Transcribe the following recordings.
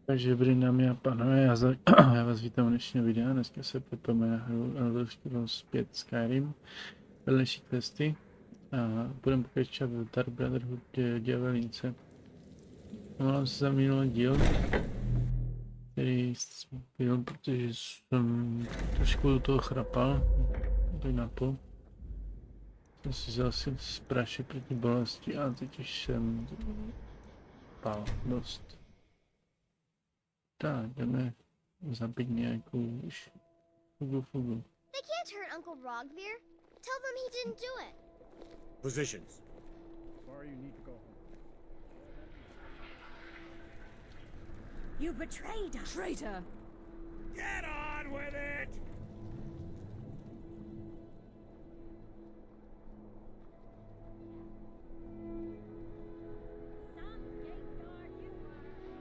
Takže dobrý dámy a pánové, já vás vítám v dnešního videa. Dneska se podíváme na hru Elder Scrolls V Skyrim, vedlejší questy a budeme pokračovat v Brotherhood děvelnice. Omlouvám se za minulý díl, který byl, protože jsem trošku do toho chrapal, tak na půl. Jsem si vzal si spraši proti bolesti a teď už jsem spal dost. Tak, jdeme zabít nějakou fugu. They can't hurt Uncle Rogvir. Tell them he didn't do it. Positions. Far you need to go home. You betrayed us! Traitor! Get on with it!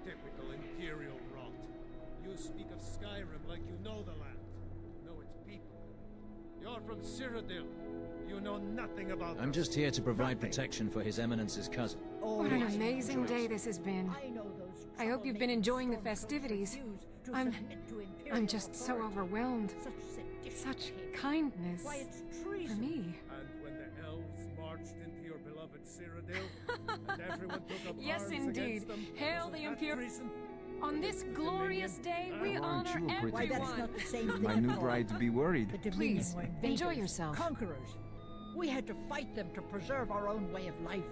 Typical Imperial rot. You speak of Skyrim like you know the land. Know its people. You're from Cyrodiil. You know nothing about I'm just here to provide protection for His Eminence's cousin. What an amazing day this has been. I hope you've been enjoying the festivities. I'm just so overwhelmed. Such kindness for me. And when the elves marched into your beloved Cyrodiil, and everyone took up Yes, arms indeed. against them, Hail was the that Imperial. treason? On this glorious day, we Aren't honor you a pretty Why, that's everyone. not the same thing My at new all. bride to be worried. The Dominion Please, were enjoy invaders, yourself. Conquerors. We had to fight them to preserve our own way of life.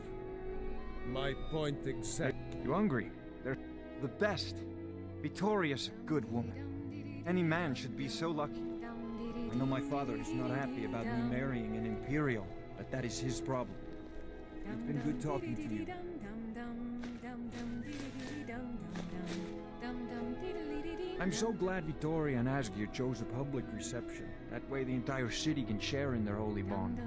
My point exactly. You hungry? They're the best. Victoria's a good woman. Any man should be so lucky. I know my father is not happy about me marrying an Imperial, but that is his problem. It's been good talking to you. I'm so glad Vittoria and Asgeir chose a public reception. That way the entire city can share in their holy bond.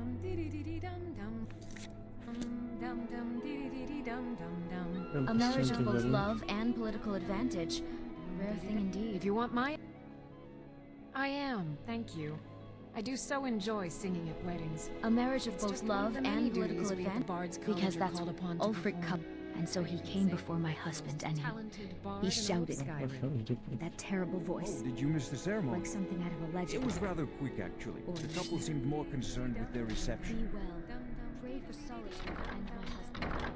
A marriage of both love and political advantage. A rare thing indeed. If you want my... I am, thank you. I do so enjoy singing at weddings. A marriage of It's both just one of love the many and political duties we at the advantage. Bard's College Because are that's called upon to Ulfric perform. come. And so he came before my husband and Talented bard he in all shouted Skyrim. with that terrible voice. Oh, did you miss the ceremony? Like something out of a legend. It was rather quick, actually. The couple seemed more concerned with their Be reception. well. Pray for solitude and my husband.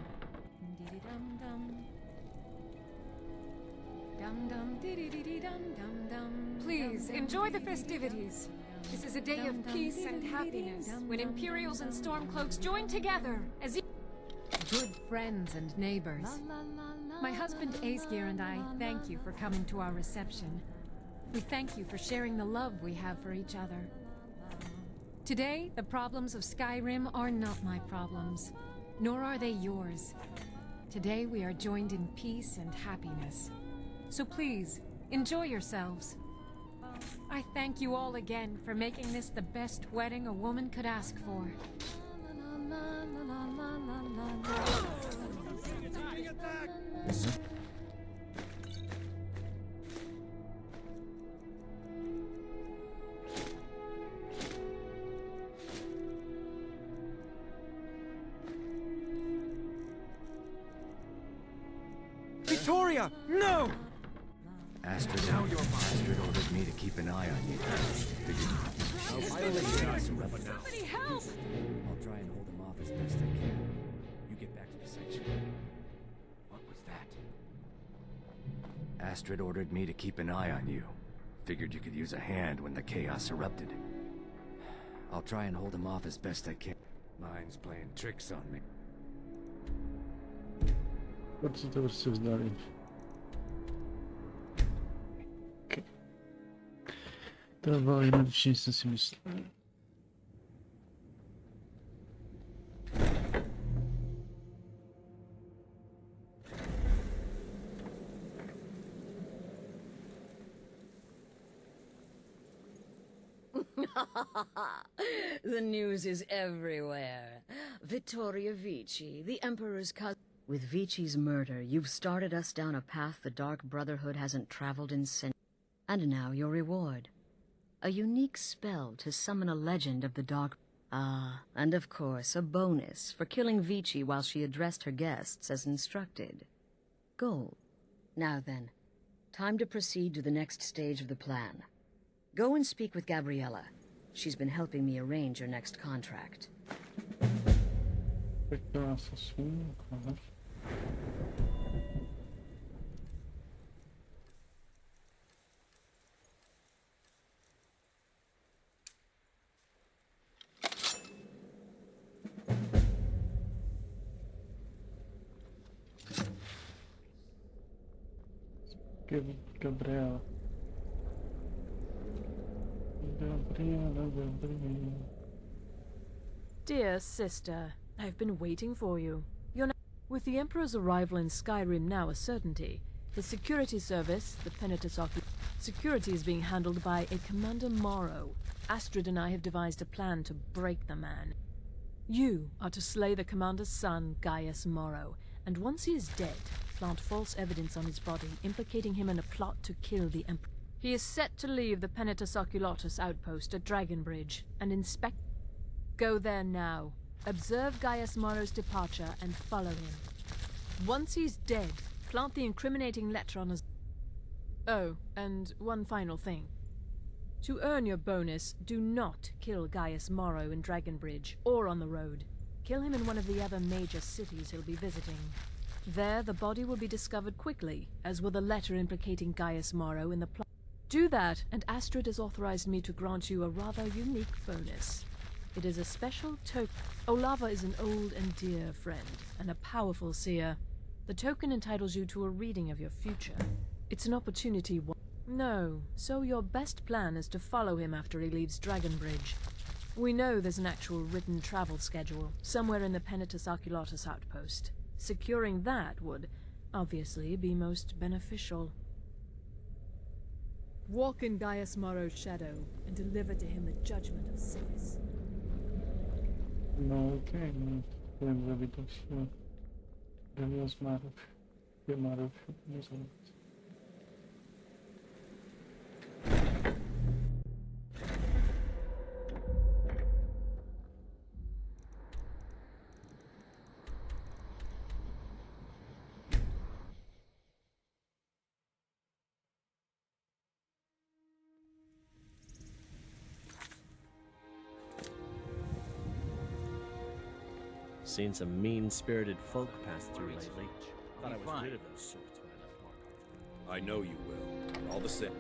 Please, enjoy the festivities. This is a day of peace and happiness, when Imperials and Stormcloaks join together as good friends and neighbors. My husband Asgeir and I thank you for coming to our reception. We thank you for sharing the love we have for each other. Today, the problems of Skyrim are not my problems, nor are they yours. Today, we are joined in peace and happiness. So please, enjoy yourselves. I thank you all again for making this the best wedding a woman could ask for. Victoria! No! Astrid ordered me to keep an eye on you. Somebody help! I'll try and hold him off as best I can. You get back to the sanctuary. What was that? Astrid ordered me to keep an eye on you. Figured you could use a hand when the chaos erupted. I'll try and hold him off as best I can. Mine's playing tricks on me. Jak si to prostě vzdali. Okay. To bylo jednodušší, než jsem si myslel. The news is everywhere. Vittoria Vici, the Emperor's cousin. With Vici's murder, you've started us down a path the Dark Brotherhood hasn't traveled in centuries. And now your reward. A unique spell to summon a legend of the Dark... Ah, and of course, a bonus for killing Vici while she addressed her guests as instructed. Gold. Now then, Time to proceed to the next stage of the plan. Go and speak with Gabriella. She's been helping me arrange your next contract. Tak to nás osmí, aha. Gabriela. Gabriela. Dear sister, I've been waiting for you. With the Emperor's arrival in Skyrim now a certainty, his security service, the Penitentiary security, is being handled by a Commander Morrow. Astrid and I have devised a plan to break the man. You are to slay the Commander's son, Gaius Morrow, and once he is dead, plant false evidence on his body, implicating him in a plot to kill the Emperor. He is set to leave the Penitus Oculatus outpost at Dragonbridge and inspect. Go there now. Observe Gaius Morrow's departure and follow him. Once he's dead, plant the incriminating letter on his... Oh, and one final thing. To earn your bonus, do not kill Gaius Morrow in Dragonbridge or on the road. Kill him in one of the other major cities he'll be visiting. There, the body will be discovered quickly, as will the letter implicating Gaius Morrow in the plot. Do that, and Astrid has authorized me to grant you a rather unique bonus. It is a special token. Olava is an old and dear friend, and a powerful seer. The token entitles you to a reading of your future. It's an opportunity. No, so your best plan is to follow him after he leaves Dragonbridge. We know there's an actual written travel schedule, somewhere in the Penitus Oculatus outpost. Securing that would, obviously, be most beneficial. Walk in Gaius Morrow's shadow, and deliver to him the judgment of Sivis. No, okej, no. Byłem zrobić to wszystko. Żebym zmarł. Wymarł, nie zrobić. Seen some mean-spirited folk pass through lately. Thought I was rid of those sorts when I left Markarth. I know you will. All the same.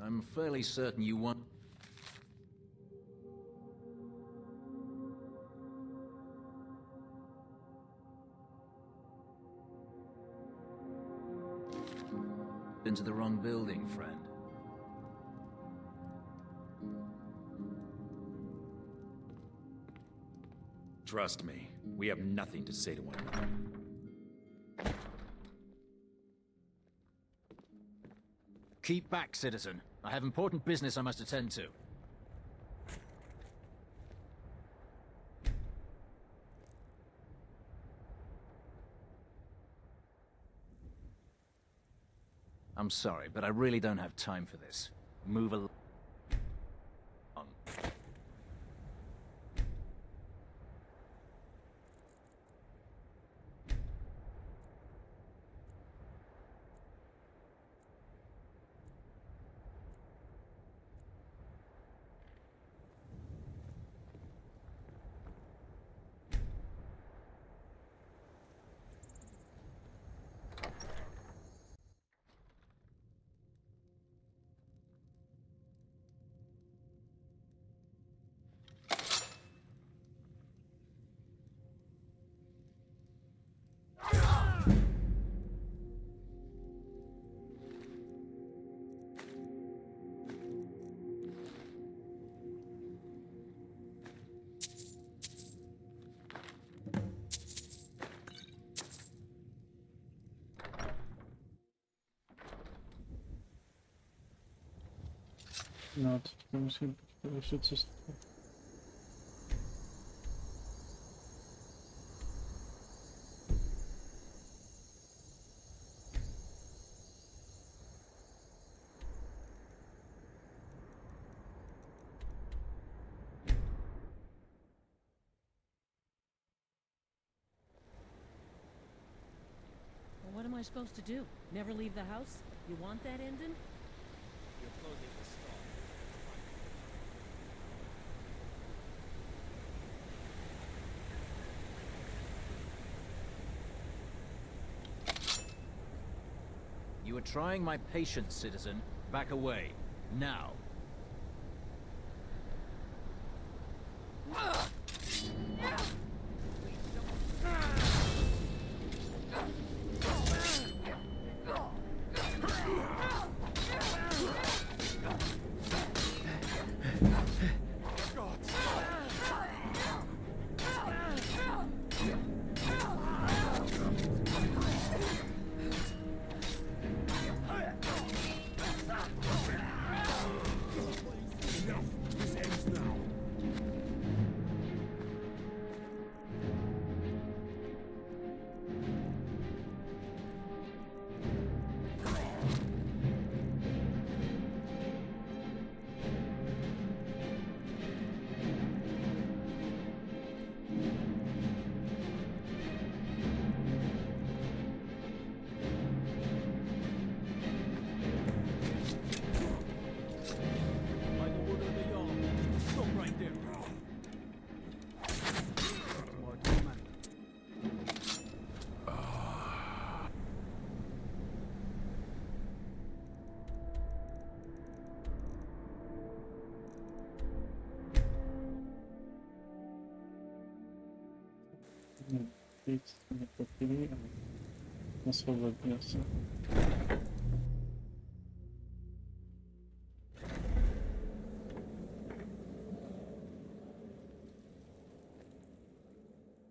I'm fairly certain you want... into the wrong building, friend. Trust me, we have nothing to say to one another. Keep back, citizen. I have important business I must attend to. I'm sorry, but I really don't have time for this. Move along. No, to musím počkat ještě cestu. I supposed to do? Never leave the house? You want that ending? You're closing the stall. You are trying my patience, citizen. Back away. Now. Osvobodil se.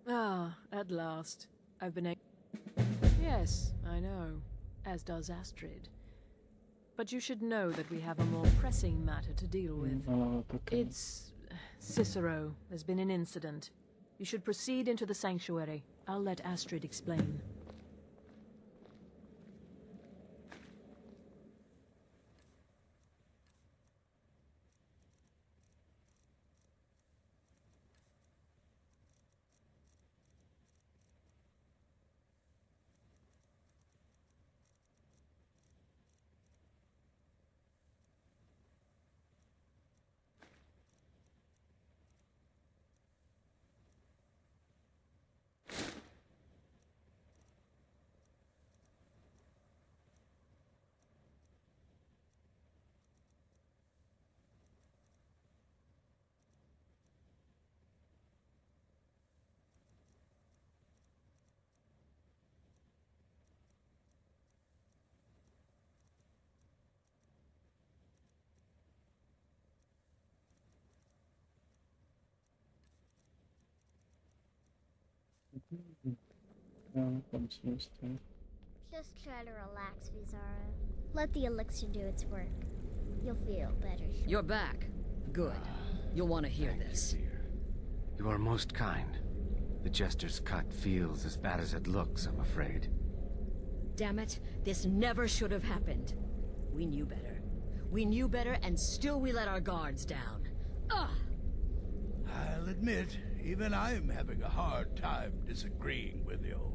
Ah, at last. I've been Yes, I know. As does Astrid. But you should know that we have a more pressing matter to deal with. It's... Cicero. There's been an incident. You should proceed into the sanctuary. I'll let Astrid explain. Just try to relax, Vizara. Let the elixir do its work. You'll feel better. You're back. Good. You'll want to hear this. You are most kind. The Jester's cut feels as bad as it looks, I'm afraid. Damn it, this never should have happened. We knew better. We knew better, and still we let our guards down. Ugh! I'll admit, even I'm having a hard time disagreeing with you.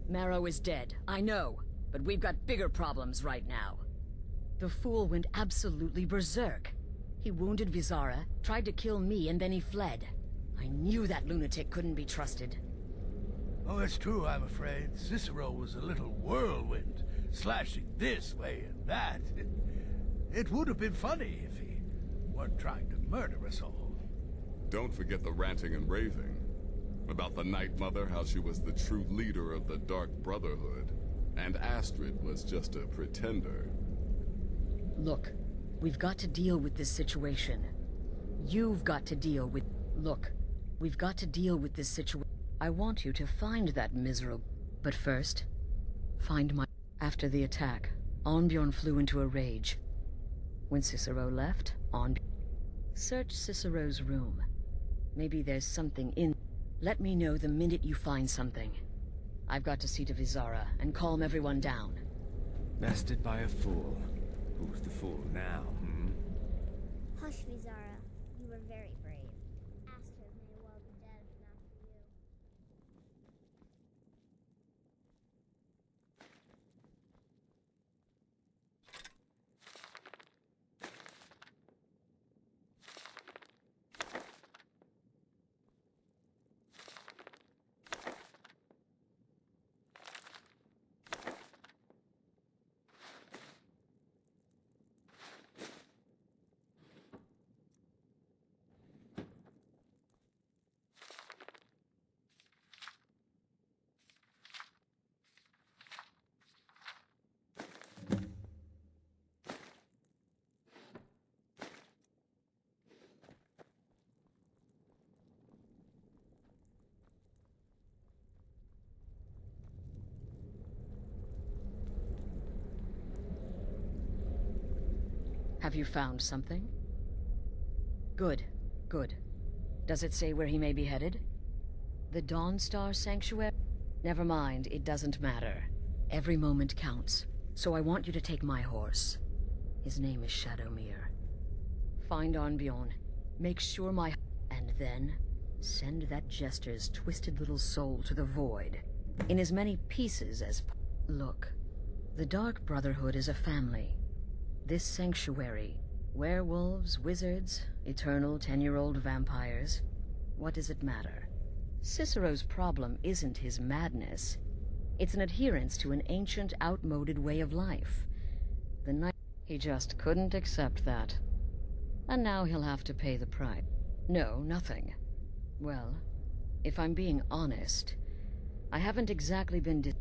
Marrow is dead, I know, but we've got bigger problems right now. The fool went absolutely berserk. He wounded Vizara, tried to kill me, and then he fled. I knew that lunatic couldn't be trusted. Oh, it's true, I'm afraid. Cicero was a little whirlwind, slashing this way and that. It would have been funny if he weren't trying to murder us all. Don't forget the ranting and raving. About the Night Mother, how she was the true leader of the Dark Brotherhood, and Astrid was just a pretender. Look, we've got to deal with this situation. You've got to deal with... Look, we've got to deal with this situation. I want you to find that miserable... But first, find my... After the attack, Arnbjorn flew into a rage. When Cicero left, Search Cicero's room. Maybe there's something in... Let me know the minute you find something. I've got to see to Vizara and calm everyone down. Bested by a fool. Who's the fool now, Hush, Vizara. You were very brave. Astrid may well be dead if not for you. Have you found something? Good, good. Does it say where he may be headed? The Dawnstar Sanctuary? Never mind, it doesn't matter. Every moment counts, so I want you to take my horse. His name is Shadowmere. Find Arnbjorn, make sure my... and then send that jester's twisted little soul to the void, in as many pieces as... Look, the Dark Brotherhood is a family. This sanctuary, werewolves, wizards, eternal 10-year-old vampires, what does it matter? Cicero's problem isn't his madness. It's an adherence to an ancient, outmoded way of life. The night... He just couldn't accept that. And now he'll have to pay the price. No, nothing. Well, if I'm being honest, I haven't exactly been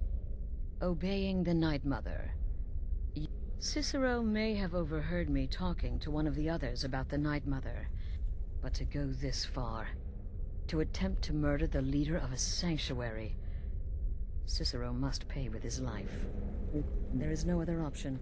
obeying the Night Mother. Cicero may have overheard me talking to one of the others about the Night Mother, but to go this far, to attempt to murder the leader of a sanctuary, Cicero must pay with his life. There is no other option.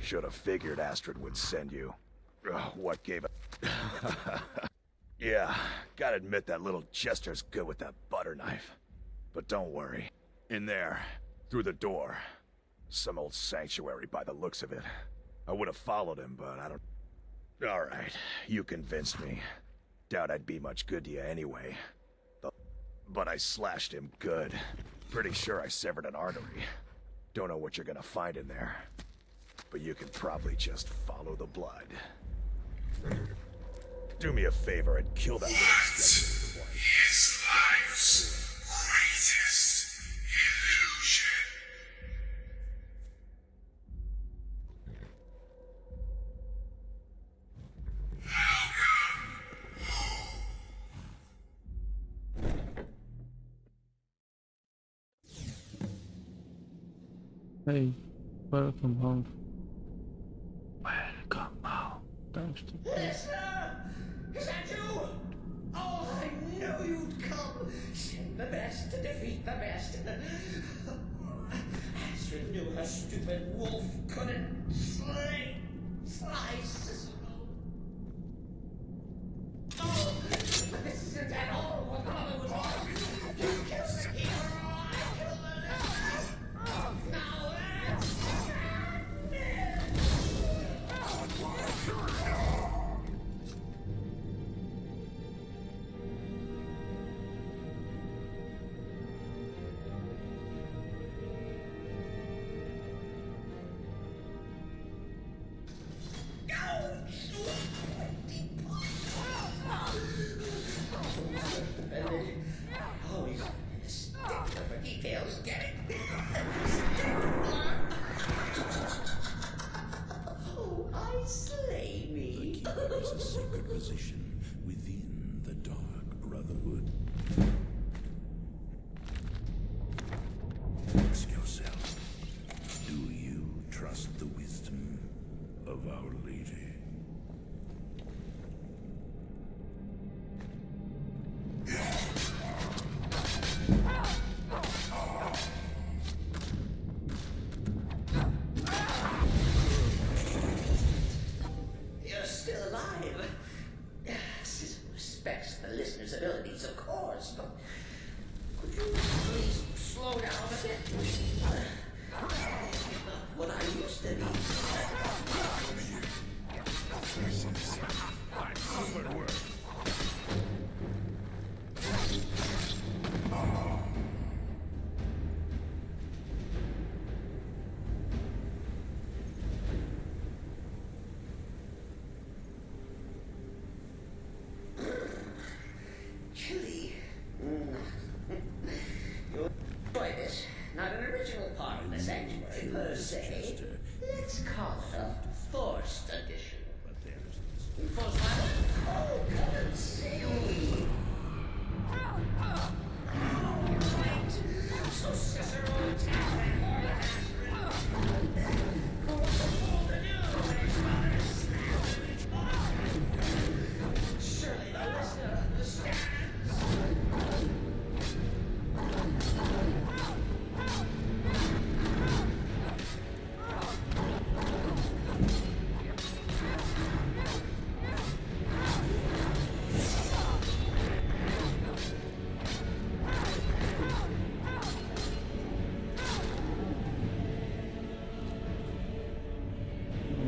Should have figured Astrid would send you. Ugh, what gave it? Yeah, gotta admit that little Chester's good with that butter knife. But don't worry. In there, through the door. Some old sanctuary by the looks of it. I would have followed him, but I don't... Alright, you convinced me. Doubt I'd be much good to you anyway. But I slashed him good. Pretty sure I severed an artery. Don't know what you're gonna find in there. But you can probably just follow the blood. Do me a favor and kill that little skeleton with His life's greatest illusion. Hey, welcome home. Welcome home. Thanks to Listener! Is that you? Oh, I knew you'd come. Send the best to defeat the best. Astrid knew her stupid wolf couldn't slay Cicero. Oh, this isn't at all what Mother would want. You kill the hero, I kill the villain. Oh, now that's... Go! prisoner's abilities, of course, but could you please slow down a bit? What I used to be. Good work. Chili. You'll enjoy this. Not an original part of the sanctuary per se. Let's call it a forced addition. Forced what? Oh, come and see me. Right. So Cicero attacked that horrid Astrid. What's the fool to do when his mother snaps? Surely the listener understands.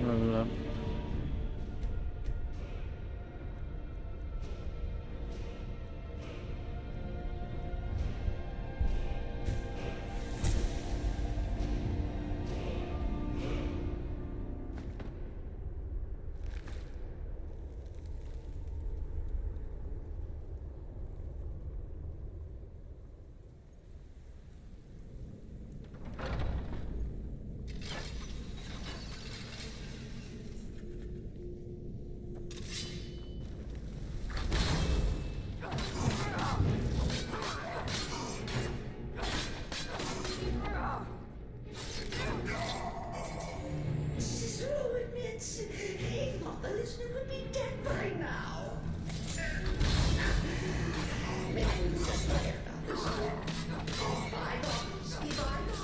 Level up. Cicero admits he thought the listener would be dead by now. Maybe we just forget about this. Bygones be bygones.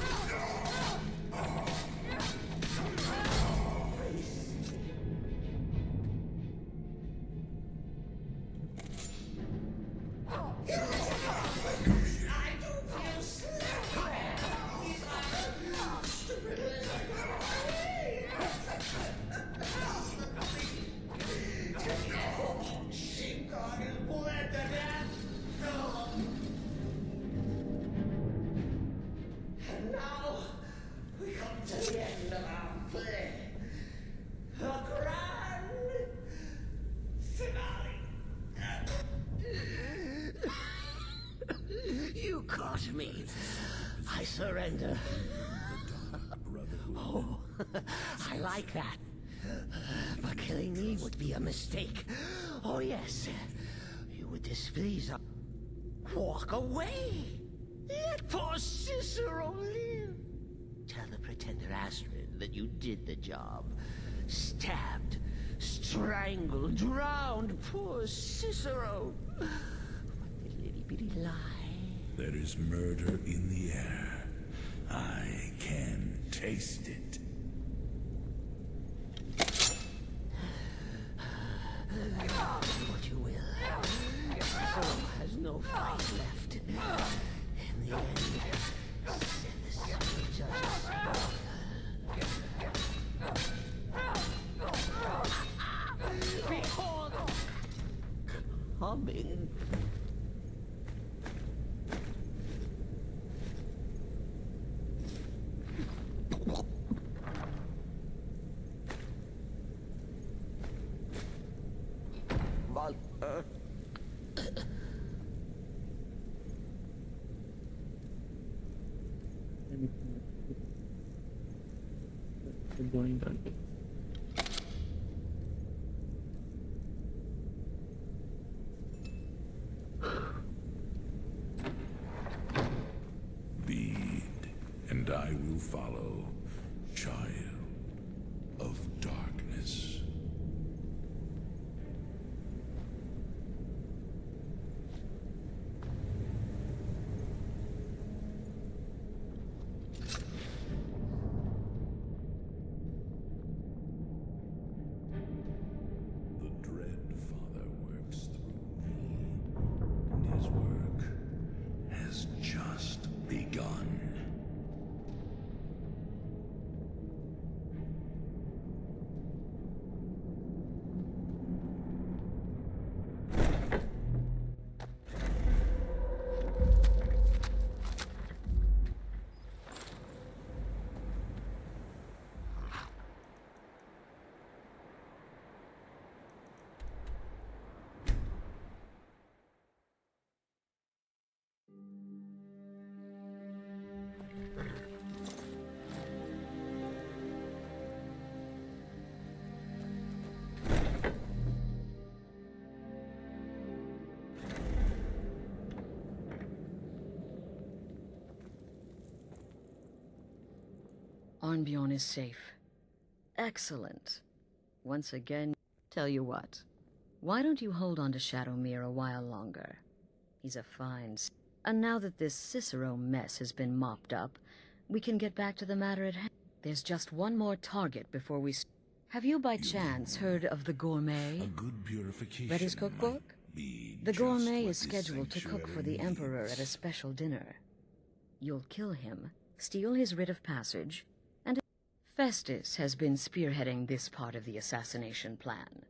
I don't feel slippery. These are stupid lizards. Sheepdog is bled to death. And now we come to the end of our play. The grand finale. You caught me. I surrender. Oh, I like that. But killing me would be a mistake. Oh, yes. You would displease us. Walk away. Let poor Cicero live. Tell the pretender Astrid that you did the job. Stabbed, strangled, drowned poor Cicero. What a little bitty lie. There is murder in the air. I can taste it. What you will. Cicero has no fight left. In the end, said the civil judges both. Behold, coming. Going down. Lead, and I will follow, child of darkness. The dread Father works through me. Arnbjorn is safe. Excellent. Once again, tell you what. Why don't you hold on to Shadowmere a while longer? He's a fine... And now that this Cicero mess has been mopped up, we can get back to the matter at hand. There's just one more target before we... Have you by chance heard of the Gourmet? A good purification. Read his cookbook? The Gourmet is scheduled to cook for the Emperor at a special dinner. You'll kill him, steal his writ of passage, and... Festus has been spearheading this part of the assassination plan.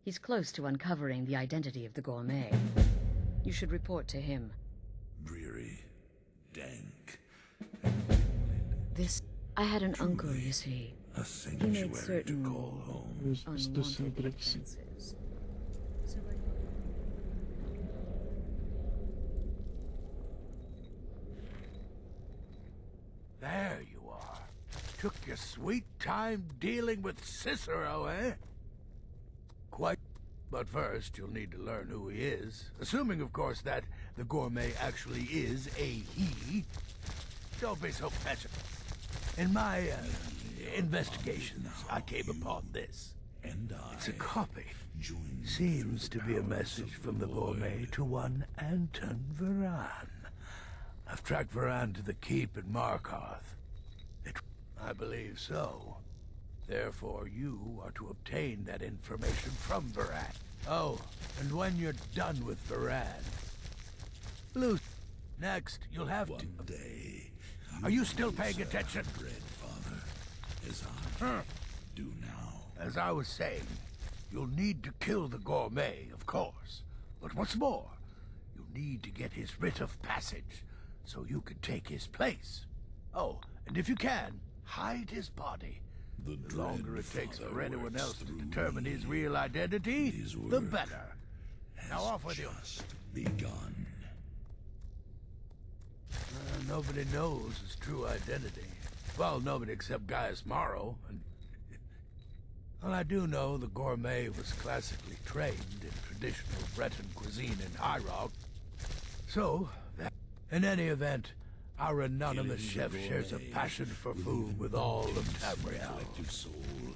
He's close to uncovering the identity of the Gourmet. You should report to him. Dreary, dank. This... I had an uncle, you see. A sanctuary to call home. Unwanted expenses. There you are. Took your sweet time dealing with Cicero, eh? Quite. But first, you'll need to learn who he is. Assuming, of course, that the Gourmet actually is a he. Don't be so petulant. In my investigations, I came upon this. It's a copy. Seems to be a message from the Gourmet to one Anton Varan. I've tracked Varan to the keep in Markarth. I believe so. Therefore, you are to obtain that information from Varan. Oh, and when you're done with Varan... Lucy, next, you'll have to... Day, are you still paying attention? Bread, Father, as I do now. As I was saying, you'll need to kill the Gourmet, of course. But what's more, you'll need to get his writ of passage, so you can take his place. Oh, and if you can, hide his body. The longer it takes for anyone else to determine his real identity, the better. Now off with you. Begun. Nobody knows his true identity. Well, nobody except Gaius Morrow. And well, I do know the Gourmet was classically trained in traditional Breton cuisine in High Rock. So, in any event, our anonymous chef shares a passion for food with all of Tamriel.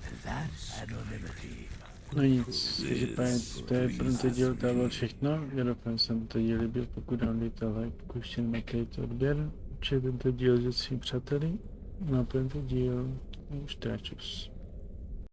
And that anonymity. No nic, každopádně to je pro tento díl, to bylo všechno. Já doufám, že se vám to díl líbil, pokud vám dejte like, pokud ještě nemáte odběr, určitě tento díl se svým přáteli. No a pro tento díl už teda čus.